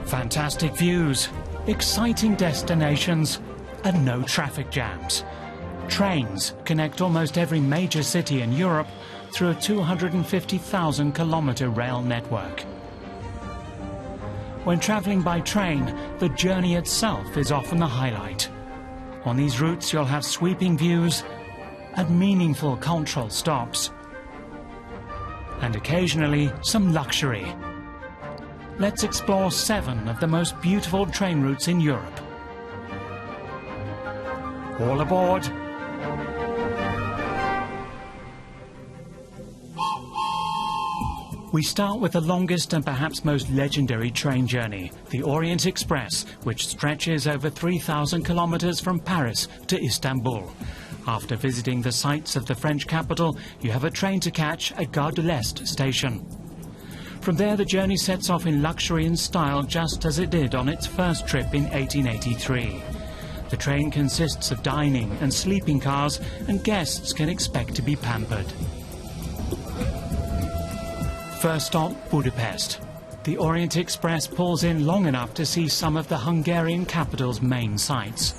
Fantastic views, exciting destinations, and no traffic jams. Trains connect almost every major city in Europe through a 250,000 kilometre rail network. When travelling by train, the journey itself is often the highlight. On these routes you'll have sweeping views and meaningful cultural stops. And occasionally some luxury. Let's explore 7 of the most beautiful train routes in Europe. All aboard! We start with the longest and perhaps most legendary train journey, the Orient Express, which stretches over 3,000 kilometers from Paris to Istanbul. After visiting the sights of the French capital, you have a train to catch at Gare de l'Est station. From there, the journey sets off in luxury and style, just as it did on its first trip in 1883. The train consists of dining and sleeping cars, and guests can expect to be pampered. First stop, Budapest. The Orient Express pulls in long enough to see some of the Hungarian capital's main sights.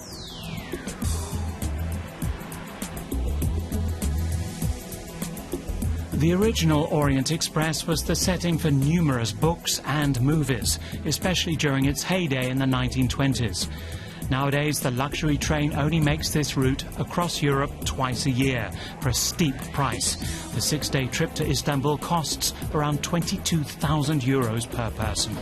The original Orient Express was the setting for numerous books and movies, especially during its heyday in the 1920s. Nowadays, the luxury train only makes this route across Europe twice a year for a steep price. The 6-day trip to Istanbul costs around 22,000 euros per person.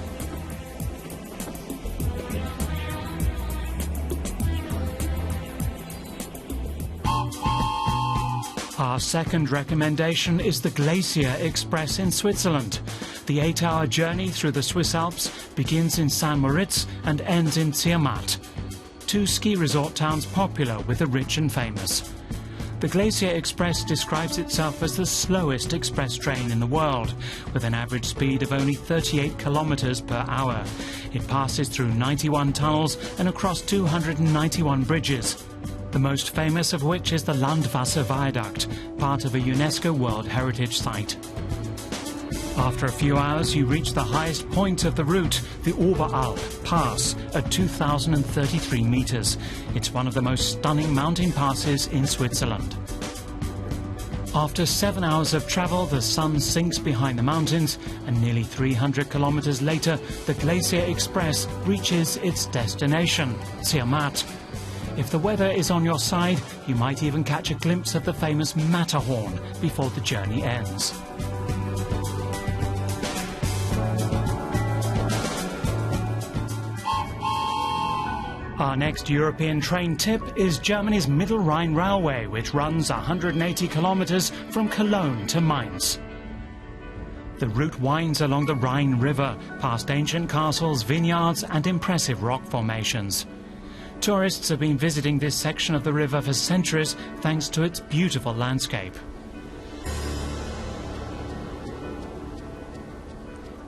Our second recommendation is the Glacier-Express in Switzerland. The 8-hour journey through the Swiss Alps begins in St. Moritz and ends in Zermatt, 2 ski resort towns popular with the rich and famous. The Glacier-Express describes itself as the slowest express train in the world, with an average speed of only 38 kilometers per hour. It passes through 91 tunnels and across 291 bridges, the most famous of which is the Landwasser Viaduct, part of a UNESCO World Heritage Site. After a few hours, you reach the highest point of the route, the Oberalp Pass, at 2,033 meters. It's one of the most stunning mountain passes in Switzerland. After 7 hours of travel, the sun sinks behind the mountains, and nearly 300 kilometers later, the Glacier-Express reaches its destination, Zermatt. If the weather is on your side, you might even catch a glimpse of the famous Matterhorn before the journey ends. Our next European train tip is Germany's Middle Rhine Railway, which runs 180 kilometers from Cologne to Mainz. The route winds along the Rhine River, past ancient castles, vineyards and impressive rock formations. Tourists have been visiting this section of the river for centuries thanks to its beautiful landscape.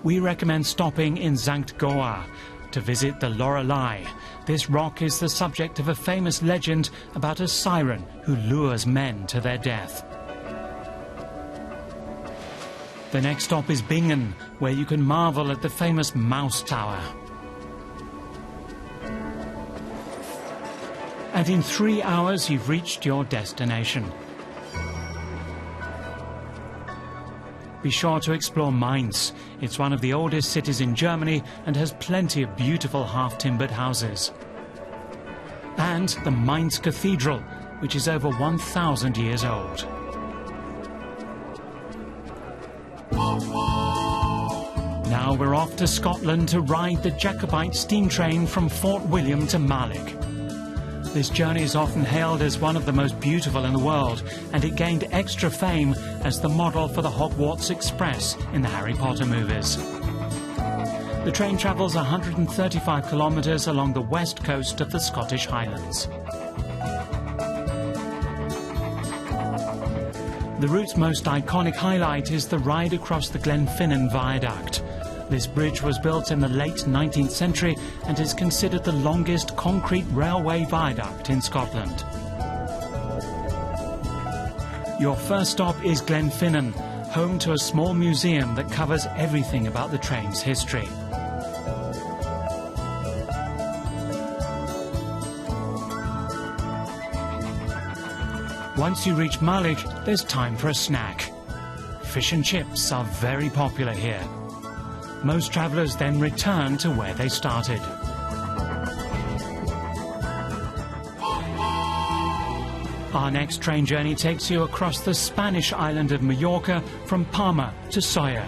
We recommend stopping in Sankt Goar to visit the Lorelei. This rock is the subject of a famous legend about a siren who lures men to their death. The next stop is Bingen, where you can marvel at the famous Mouse Tower. And in 3 hours you've reached your destination. Be sure to explore Mainz. It's one of the oldest cities in Germany and has plenty of beautiful half-timbered houses. And the Mainz Cathedral, which is over 1,000 years old. Now we're off to Scotland to ride the Jacobite steam train from Fort William to Baulig. This journey is often hailed as one of the most beautiful in the world, and it gained extra fame as the model for the Hogwarts Express in the Harry Potter movies. The train travels 135 kilometres along the west coast of the Scottish Highlands. The route's most iconic highlight is the ride across the Glenfinnan Viaduct. This bridge was built in the late 19th century and is considered the longest concrete railway viaduct in Scotland. Your first stop is Glenfinnan, home to a small museum that covers everything about the train's history. Once you reach Baulig, there's time for a snack. Fish and chips are very popular here. Most travellers then return to where they started. Our next train journey takes you across the Spanish island of Mallorca from Palma to Sóller.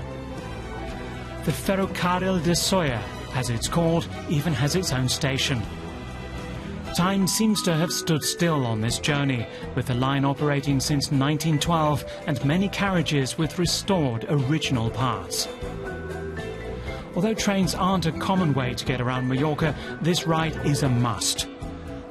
The Ferrocarril de Sóller, as it's called, even has its own station. Time seems to have stood still on this journey, with the line operating since 1912 and many carriages with restored original parts. Although trains aren't a common way to get around Mallorca, this ride is a must.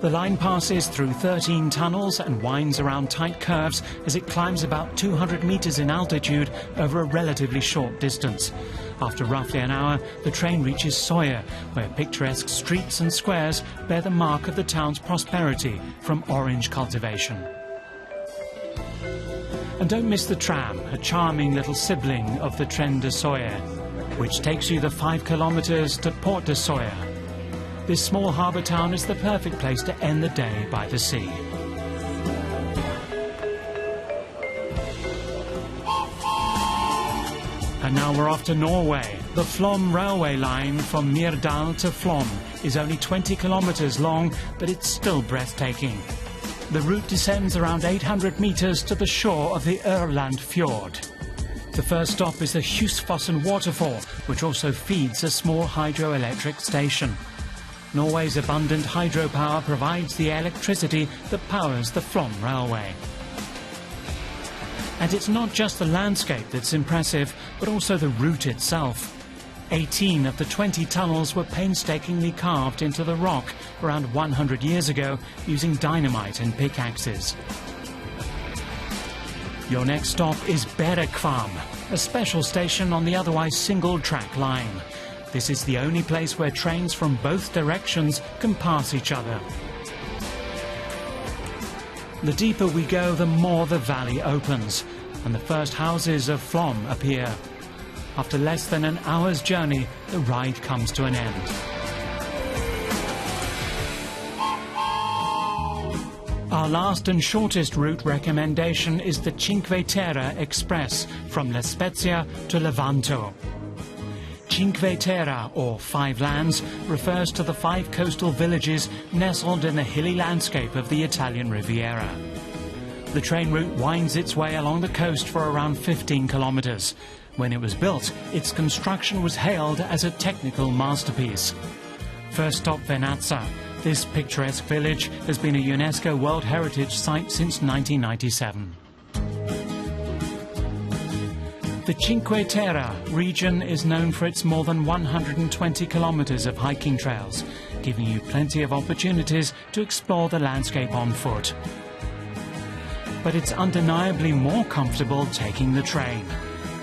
The line passes through 13 tunnels and winds around tight curves as it climbs about 200 meters in altitude over a relatively short distance. After roughly an hour, the train reaches Sóller, where picturesque streets and squares bear the mark of the town's prosperity from orange cultivation. And don't miss the tram, a charming little sibling of the Tren de Sóller, which takes you the 5 kilometers to Port de Sóller. This small harbour town is the perfect place to end the day by the sea. And now we're off to Norway. The Flåm railway line from Myrdal to Flåm is only 20 kilometers long, but it's still breathtaking. The route descends around 800 meters to the shore of the Ørland fjord. The first stop is the Husfossen waterfall, which also feeds a small hydroelectric station. Norway's abundant hydropower provides the electricity that powers the Flåm railway. And it's not just the landscape that's impressive, but also the route itself. 18 of the 20 tunnels were painstakingly carved into the rock around 100 years ago using dynamite and pickaxes. Your next stop is Berekvam, a special station on the otherwise single-track line. This is the only place where trains from both directions can pass each other. The deeper we go, the more the valley opens, and the first houses of Flåm appear. After less than an hour's journey, the ride comes to an end. Our last and shortest route recommendation is the Cinque Express from La Spezia to Levanto. Cinque Terre, or Five Lands, refers to the 5 coastal villages nestled in the hilly landscape of the Italian Riviera. The train route winds its way along the coast for around 15 kilometers. When it was built, its construction was hailed as a technical masterpiece. First stop Venezia. This picturesque village has been a UNESCO World Heritage Site since 1997. The Cinque Terre region is known for its more than 120 kilometers of hiking trails, giving you plenty of opportunities to explore the landscape on foot. But it's undeniably more comfortable taking the train.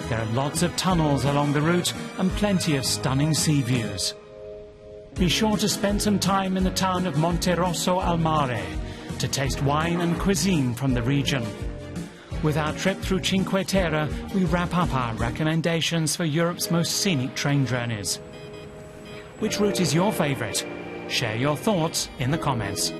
There are lots of tunnels along the route and plenty of stunning sea views. Be sure to spend some time in the town of Monterosso al Mare to taste wine and cuisine from the region. With our trip through Cinque Terre, we wrap up our recommendations for Europe's most scenic train journeys. Which route is your favourite? Share your thoughts in the comments.